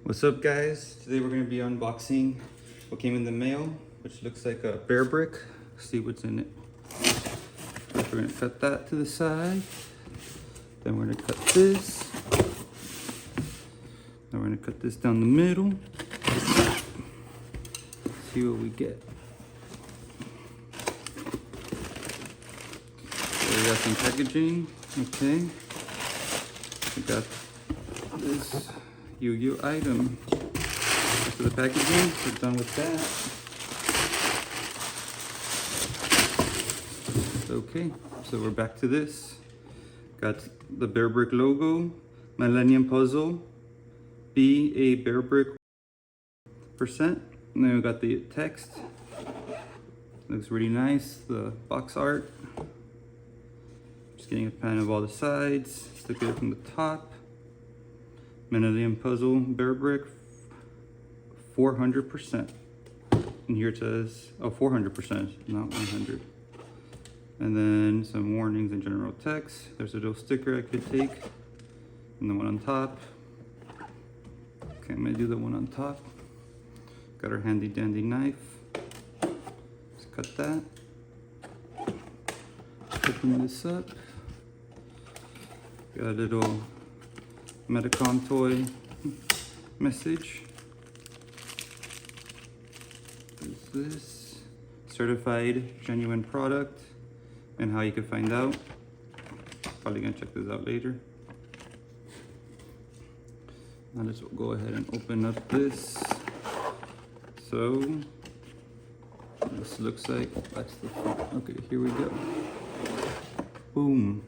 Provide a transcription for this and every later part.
What's up, guys? Today we're going to be unboxing what came in the mail, which looks like a bear brick. See what's in it. First we're going to cut that to the side. Then we're going to cut this. Then we're going to cut this down the middle. See what we get. So we got some packaging. Okay. We got this Yu-Gi-Oh item. Rest of the packaging, we're done with that. Okay, so we're back to this. Got the Bear Brick logo, Millennium Puzzle BE RBRICK %. And then we got the text. Looks really nice, the box art. Just getting a pan of all the sides. Stick it from the top. Millennium Puzzle Bear Brick 400%. And here it says, oh, 400%, not 100. And then some warnings and general text. There's a little sticker I could take. And the one on top. Okay, I'm gonna do the one on top. Got our handy dandy knife. Let's cut that. Open this up. Got a little Medicom Toy message. What is this? Certified genuine product and how you can find out. Probably gonna check this out later. Now let's go ahead and open up this. So this looks like, that's the front. Okay, here we go. Boom.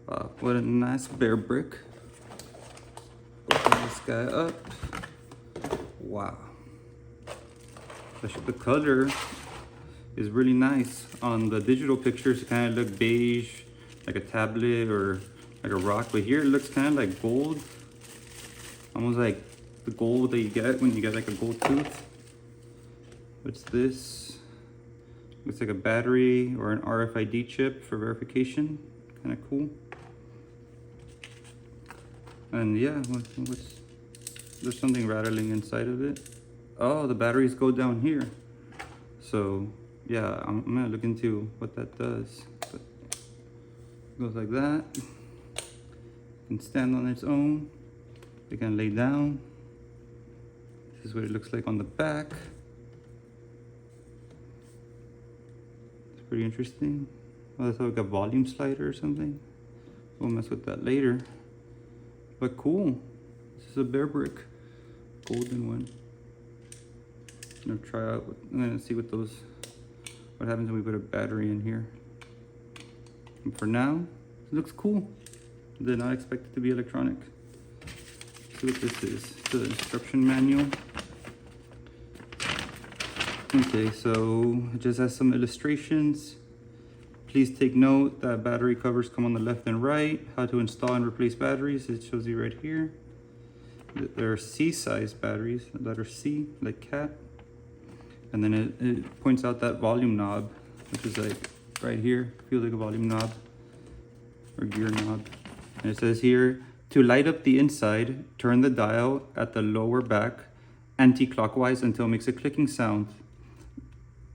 Wow, what a nice bear brick. Open this guy up. Wow. The color is really nice. On the digital pictures, it kind of look beige, like a tablet or like a rock. But here it looks kind of like gold. Almost like the gold that you get when you get like a gold tooth. What's this? Looks like a battery or an RFID chip for verification. Kind of cool. And yeah, there's something rattling inside of it. Oh, the batteries go down here. So yeah, I'm gonna look into what that does. But it goes like that. It can stand on its own. It can lay down. This is what it looks like on the back. It's pretty interesting. Oh, that's like a volume slider or something. We'll mess with that later. But cool. This is a bear brick, golden one. I'm gonna try out. I'm gonna see what happens when we put a battery in here. And for now, it looks cool. Did not expect it to be electronic. Let's see what this is. It's the instruction manual. Okay, so it just has some illustrations. Please take note that battery covers come on the left and right. How to install and replace batteries, it shows you right here. There are C-size batteries, letter C, like cat. And then it points out that volume knob, which is like right here. Feels like a volume knob or gear knob. And it says here, to light up the inside, turn the dial at the lower back anti-clockwise until it makes a clicking sound.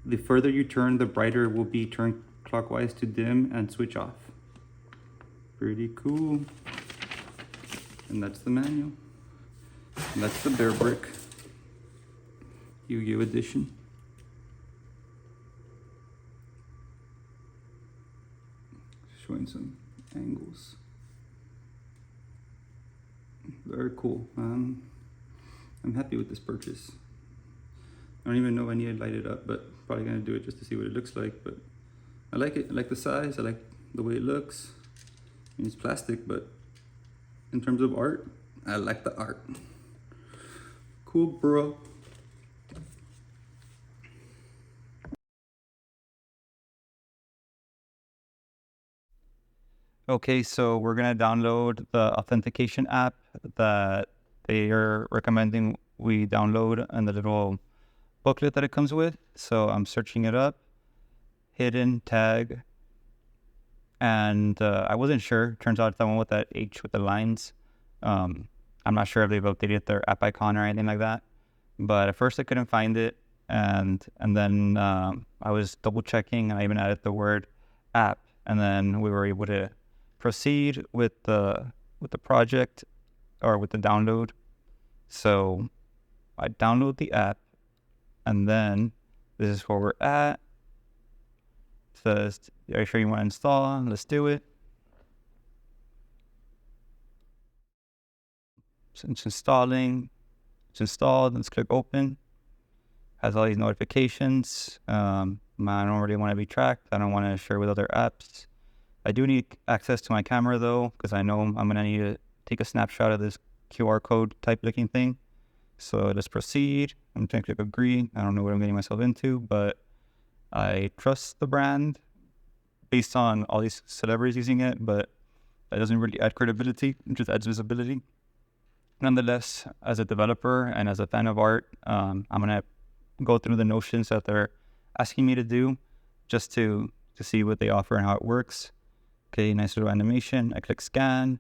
The further you turn, the brighter it will be. Turn clockwise to dim and switch off. Pretty cool. And that's the manual. And that's the bear brick Yu-Gi-Oh edition. Showing some angles. Very cool. I'm happy with this purchase. I don't even know if I need to light it up, but probably gonna do it just to see what it looks like. But I like it. I like the size. I like the way it looks. I mean, it's plastic, but in terms of art, I like the art. Cool, bro. Okay, so we're gonna download the Authentication app that they are recommending we download and the little booklet that it comes with. So I'm searching it up, HiddenTag, and I wasn't sure. Turns out it's that one with that H with the lines. I'm not sure if they've updated their app icon or anything like that. But at first I couldn't find it, and then I was double checking, and I even added the word app, and then we were able to proceed with the project, or with the download. So I download the app, and then this is where we're at. It says, are you sure you want to install? Let's do it. So it's installing. It's installed. Let's click open. Has all these notifications. I don't really want to be tracked. I don't want to share with other apps. I do need access to my camera though, because I know I'm going to need to take a snapshot of this QR code type looking thing. So let's proceed. I'm going to click agree. I don't know what I'm getting myself into, but I trust the brand based on all these celebrities using it, but that doesn't really add credibility. It just adds visibility. Nonetheless, as a developer and as a fan of art, I'm going to go through the notions that they're asking me to do just to see what they offer and how it works. Okay, nice little animation. I click scan,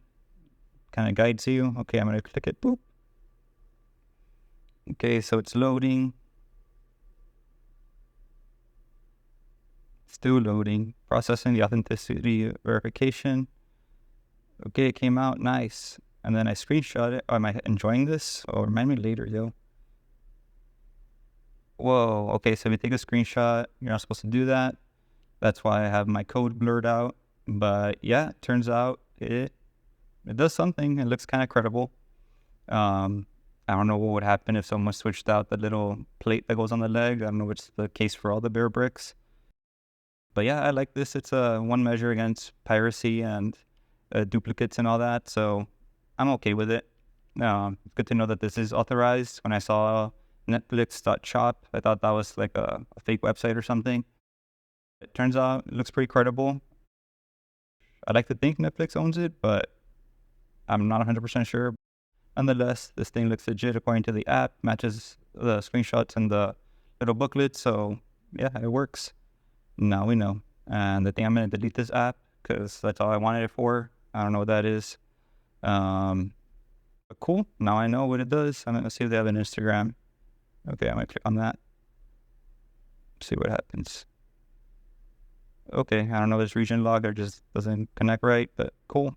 kind of guides you. Okay, I'm going to click it, boop. Okay, so it's loading. Still loading. Processing the authenticity verification. Okay, it came out, nice. And then I screenshot it. Oh, am I enjoying this? Oh, remind me later, yo. Whoa, okay, so if you take a screenshot, you're not supposed to do that. That's why I have my code blurred out. But yeah, it turns out it does something. It looks kind of credible. I don't know what would happen if someone switched out the little plate that goes on the leg. I don't know if it's the case for all the BE RBRICKs. But yeah, I like this. It's a one measure against piracy and duplicates and all that. So I'm okay with it. Good to know that this is authorized. When I saw Netflix.shop, I thought that was like a fake website or something. It turns out it looks pretty credible. I'd like to think Netflix owns it, but I'm not 100% sure. Nonetheless, this thing looks legit according to the app, matches the screenshots and the little booklet. So yeah, it works. Now we know. And I think I'm going to delete this app because that's all I wanted it for. I don't know what that is. But cool. Now I know what it does. I'm going to see if they have an Instagram. Okay, I'm going to click on that. See what happens. Okay, I don't know this region log. It just doesn't connect right, but cool.